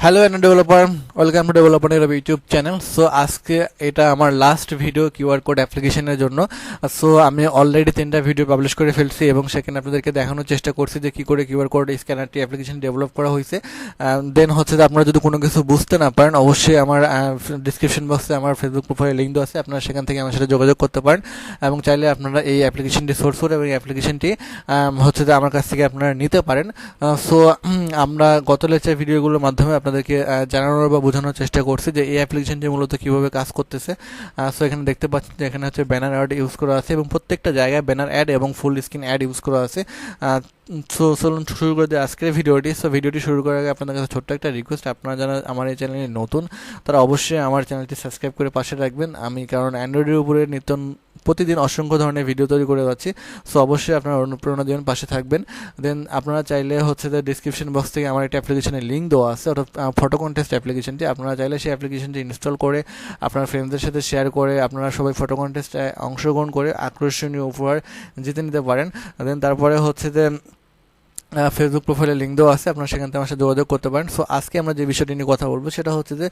Hello end developer, welcome to developer YouTube channel. So আজকে এটা আমার লাস্ট ভিডিও কিউআর কোড অ্যাপ্লিকেশনের জন্য। সো আমি অলরেডি 3টা ভিডিও পাবলিশ করে ফেলছি এবং সেখানে আপনাদেরকে দেখানোর চেষ্টা করছি যে কী করে কিউআর কোড স্ক্যানারটি অ্যাপ্লিকেশন ডেভেলপ করা হয়েছে। দেন হচ্ছে যে আপনারা যদি কোনো কিছু বুঝতে না পারেন, অবশ্যই আমার ডিসক্রিপশন বক্সে আমার ফেসবুক প্রোফাইলে লিঙ্ক দেওয়া আছে, আপনারা সেখান থেকে আমার সাথে যোগাযোগ করতে পারেন এবং চাইলে আপনারা এই অ্যাপ্লিকেশনটি সোর্স করে এবং এই অ্যাপ্লিকেশনটি হচ্ছে যে আমার কাছ থেকে আপনারা নিতে পারেন। সো আমরা গত লেকচার ভিডিওগুলোর মাধ্যমে আপনাদেরকে জানানোর বা বোঝানোর চেষ্টা করছি যে এই অ্যাপ্লিকেশনটি মূলত কীভাবে কাজ করতেছে। সো এখানে দেখতে পাচ্ছেন যে এখানে হচ্ছে ব্যানার অ্যাড ইউজ করা আছে এবং প্রত্যেকটা জায়গায় ব্যানার অ্যাড এবং ফুল স্ক্রিন অ্যাড ইউজ করা আছে। সো চলুন শুরু করে দিই আজকের ভিডিওটি। সো ভিডিওটি শুরু করার আগে আপনাদের কাছে ছোট্ট একটা রিকোয়েস্ট, আপনারা যারা আমার এই চ্যানেলে নতুন তারা অবশ্যই আমার চ্যানেলটি সাবস্ক্রাইব করে পাশে রাখবেন। আমি কারণ অ্যান্ড্রয়েডের উপরে প্রতিদিন অসংখ্য ধরনের ভিডিও তৈরি করে যাচ্ছি। সো অবশ্যই আপনারা অনুপ্রেরণা দেবেন, পাশে থাকবেন। দেন আপনারা চাইলে হচ্ছে যে ডিসক্রিপশন বক্স থেকে আমার একটা অ্যাপ্লিকেশনের লিঙ্ক দেওয়া আছে, অর্থাৎ ফটো কন্টেস্ট অ্যাপ্লিকেশনটি। আপনারা চাইলে সেই অ্যাপ্লিকেশনটি ইনস্টল করে আপনার ফ্রেন্ডসদের সাথে শেয়ার করে আপনারা সবাই ফটো কন্টেস্টে অংশগ্রহণ করে আকর্ষণীয় উপহার জিতে নিতে পারেন। দেন তারপরে হচ্ছে যে ফেসবুক প্রোফাইলে লিঙ্ক দেওয়া আছে, আপনারা সেখান থেকে আমার সাথে যোগাযোগ করতে পারেন। সো আজকে আমরা যে বিষয়টি নিয়ে কথা বলবো সেটা হচ্ছে যে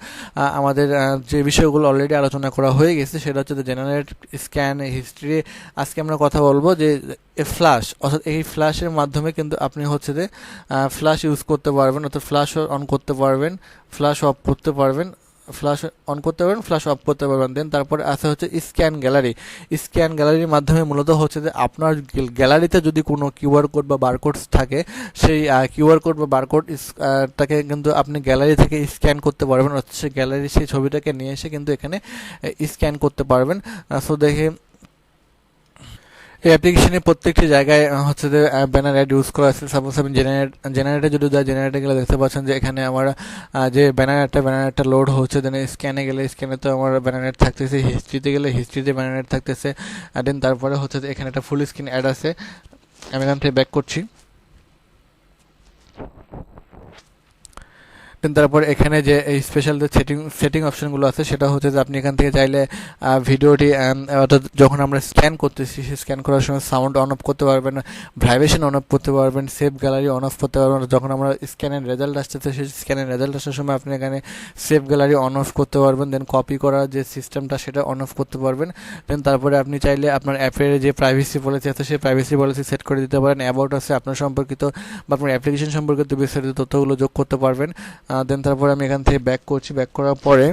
আমাদের যে বিষয়গুলো অলরেডি আলোচনা করা হয়ে গেছে সেটা হচ্ছে যে জেনারেট, স্ক্যান, হিস্ট্রি। আজকে আমরা কথা বলবো যে ফ্ল্যাশ, অর্থাৎ এই ফ্ল্যাশের মাধ্যমে কিন্তু আপনি হচ্ছে যে ফ্ল্যাশ ইউজ করতে পারবেন, অর্থাৎ ফ্ল্যাশ অন করতে পারবেন, ফ্ল্যাশ অফ করতে পারবেন, ফ্ল্যাশ অন করতে পারবেন, ফ্ল্যাশ অফ করতে পারবেন। দেন তারপরে আছে হচ্ছে স্ক্যান গ্যালারি। স্ক্যান গ্যালারির মাধ্যমে মূলত হচ্ছে যে আপনার গ্যালারিতে যদি কোনো কিউআর কোড বা বারকোড থাকে, সেই কিউআর কোড বা বারকোড টাকে কিন্তু আপনি গ্যালারি থেকে স্ক্যান করতে পারবেন, অর্থাৎ সেই গ্যালারি সেই ছবিটাকে নিয়ে এসে কিন্তু এখানে স্ক্যান করতে পারবেন। সো দেখে এই অ্যাপ্লিকেশনে প্রত্যেকটি জায়গায় হচ্ছে যে ব্যানার অ্যাড ইউজ করা আছে। সাপোজ আমি জেনারেটে যদি যাই, জেনারেটে গেলে দেখতে পাচ্ছেন যে এখানে আমার যে ব্যানারটা লোড হচ্ছে। দেন স্ক্যানে গেলে স্ক্যানে তো আমার ব্যানার অ্যাড থাকতেছে, হিস্ট্রিতে গেলে হিস্ট্রিতে ব্যানার অ্যাড থাকতেছে। দেন তারপরে হচ্ছে যে এখানে একটা ফুল স্ক্রিন অ্যাড আছে। আমি এখান থেকে ব্যাক করছি। দেন তারপর এখানে যে এই স্পেশাল যে সেটিং অপশনগুলো আছে সেটা হচ্ছে যে আপনি এখান থেকে চাইলে ভিডিওটি অর্থাৎ যখন আমরা স্ক্যান করতেছি সেই স্ক্যান করার সময় সাউন্ড অন অফ করতে পারবেন, ভাইব্রেশন অন অফ করতে পারবেন, সেভ গ্যালারি অন অফ করতে পারবেন। যখন আমরা স্ক্যানের রেজাল্ট আসতেছে সেই স্ক্যানের রেজাল্ট আসার সময় আপনি এখানে সেভ গ্যালারি অন অফ করতে পারবেন। দেন কপি করার যে সিস্টেমটা সেটা অন অফ করতে পারবেন। দেন তারপরে আপনি চাইলে আপনার অ্যাপের যে প্রাইভেসি পলিসি আছে সেই প্রাইভেসি পলিসি সেট করে দিতে পারেন। অ্যাবাউট আছে আপনার সম্পর্কিত বা আপনার অ্যাপ্লিকেশন সম্পর্কিত বিস্তারিত তথ্যগুলো যোগ করতে পারবেন। দেন তারপরে আমি এখান থেকে ব্যাক করছি। ব্যাক করার পরে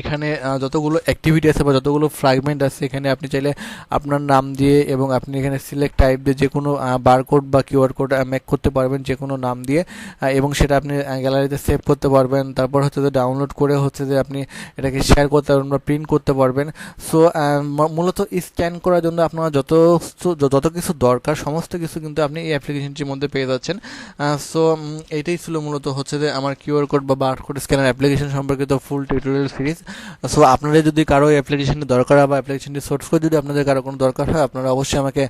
এখানে যতগুলো অ্যাক্টিভিটি আছে বা যতগুলো ফ্র্যাগমেন্ট আছে এখানে আপনি চাইলে আপনার নাম দিয়ে এবং আপনি এখানে সিলেক্ট টাইপ দিয়ে যে কোনো বারকোড বা কিউআর কোড মেক করতে পারবেন যে কোনো নাম দিয়ে, এবং সেটা আপনি গ্যালারিতে সেভ করতে পারবেন। তারপর হচ্ছে যে ডাউনলোড করে হচ্ছে যে আপনি এটাকে শেয়ার করতে পারবেন বা প্রিন্ট করতে পারবেন। সো মূলত স্ক্যান করার জন্য আপনার যত কিছু দরকার সমস্ত কিছু কিন্তু আপনি এই অ্যাপ্লিকেশনটির মধ্যে পেয়ে যাচ্ছেন। সো এইটাই ছিল মূলত হচ্ছে যে আমার কিউআর কোড বা বারকোড স্ক্যানার অ্যাপ্লিকেশন সম্পর্কিত ফুল টিউটোরিয়াল সিরিজ। সো আপনাদের যদি কারো অ্যাপ্লিকেশনটি দরকার হয় বা অ্যাপ্লিকেশনটি সোর্স করে যদি আপনাদের কারো কোনো দরকার হয়, আপনারা অবশ্যই আমাকে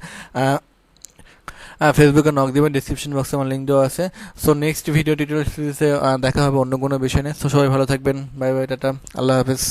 ফেসবুকে নক দিবেন, ডিসক্রিপশন বক্সে আমার লিঙ্ক দেওয়া আছে। সো নেক্সট ভিডিও টিউটোরিয়াল সিরিজে দেখা হবে অন্য কোনো বিষয় নিয়ে। সো সবাই ভালো থাকবেন, বাই বাই, টাটা, আল্লাহ হাফেজ।